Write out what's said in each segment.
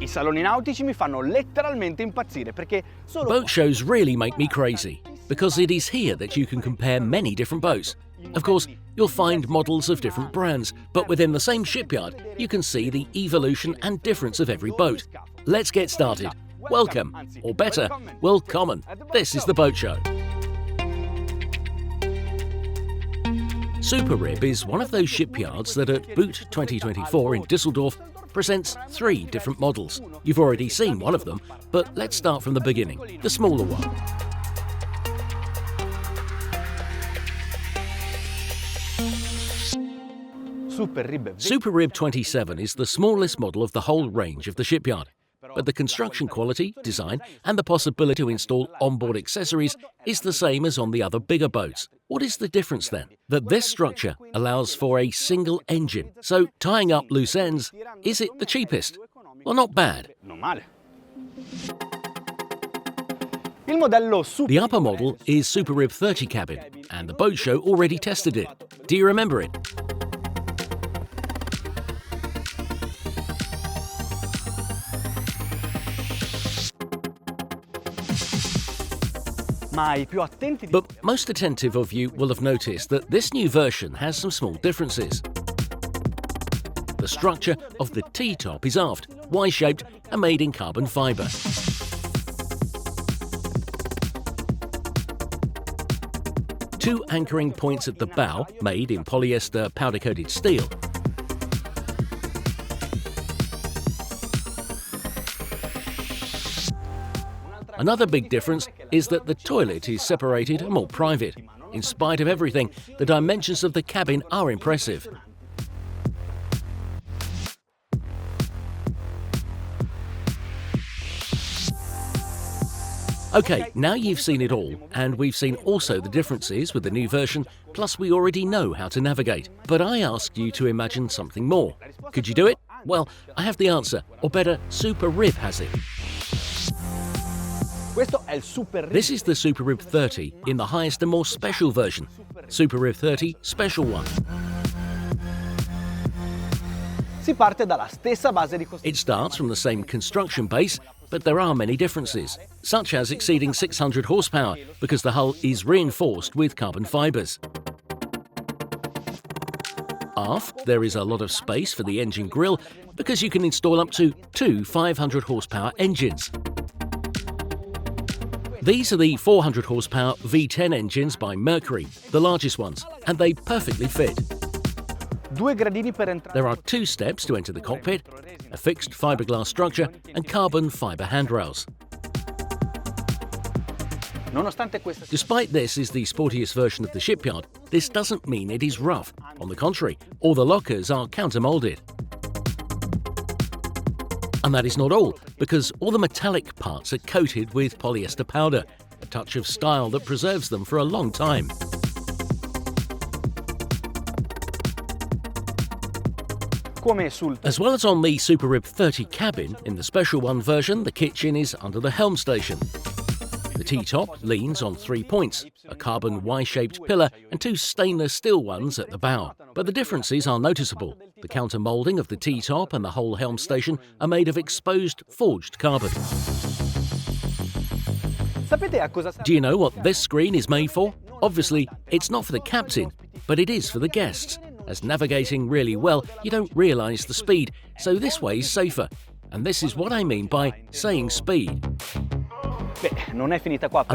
I saloni nautici mi fanno letteralmente impazzire perché solo... Boat shows really make me crazy, because it is here that you can compare many different boats. Of course, you'll find models of different brands, but within the same shipyard, you can see the evolution and difference of every boat. Let's get started. Welcome, or better, willkommen. This is the boat show. Superrib is one of those shipyards that at Boot 2024 in Düsseldorf presents 3 different models. You've already seen one of them, but let's start from the beginning, the smaller one. Superrib 27 is the smallest model of the whole range of the shipyard. But the construction quality, design, and the possibility to install onboard accessories is the same as on the other bigger boats. What is the difference then? That this structure allows for a single engine. So tying up loose ends, is it the cheapest? Well, not bad. The upper model is Superrib 30 cabin, and the boat show already tested it. Do you remember it? But most attentive of you will have noticed that this new version has some small differences. The structure of the T-top is aft, Y-shaped and made in carbon fibre. Two anchoring points at the bow, made in polyester powder-coated steel. Another big difference is that the toilet is separated and more private. In spite of everything, the dimensions of the cabin are impressive. Okay, now you've seen it all, and we've seen also the differences with the new version, plus we already know how to navigate. But I asked you to imagine something more. Could you do it? Well, I have the answer, or better, Superrib has it. This is the Superrib 30 in the highest and more special version, Superrib 30 Special 1. It starts from the same construction base, but there are many differences, such as exceeding 600 horsepower because the hull is reinforced with carbon fibres. Aft, there is a lot of space for the engine grille because you can install up to 2 500 horsepower engines. These are the 400 horsepower V10 engines by Mercury, the largest ones, and they perfectly fit. There are 2 steps to enter the cockpit, a fixed fiberglass structure and carbon fiber handrails. Despite this is the sportiest version of the shipyard, this doesn't mean it is rough. On the contrary, all the lockers are countermolded. And that is not all, because all the metallic parts are coated with polyester powder, a touch of style that preserves them for a long time. As well as on the Superrib 30 cabin, in the Special 1 version, the kitchen is under the helm station. The T-top leans on 3 points, a carbon Y-shaped pillar and 2 stainless steel ones at the bow. But the differences are noticeable. The counter-moulding of the T-top and the whole helm station are made of exposed forged carbon. Do you know what this screen is made for? Obviously, it's not for the captain, but it is for the guests. As navigating really well, you don't realise the speed, so this way is safer. And this is what I mean by saying speed. And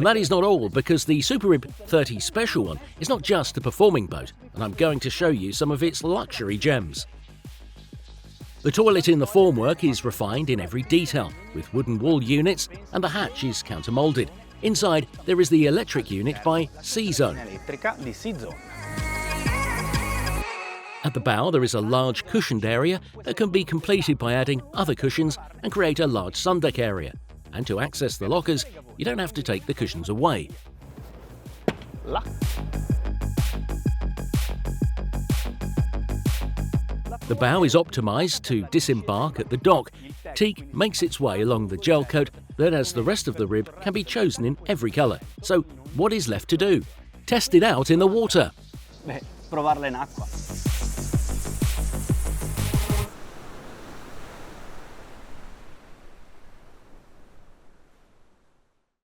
that is not all, because the Superrib 30 Special 1 is not just a performing boat, and I'm going to show you some of its luxury gems. The toilet in the formwork is refined in every detail, with wooden wall units, and the hatch is counter-moulded. Inside, there is the electric unit by C-Zone. At the bow, there is a large cushioned area that can be completed by adding other cushions and create a large sundeck area. And to access the lockers, you don't have to take the cushions away. The bow is optimised to disembark at the dock. Teak makes its way along the gel coat that, as the rest of the rib, can be chosen in every colour. So what is left to do? Test it out in the water. Provarla in acqua.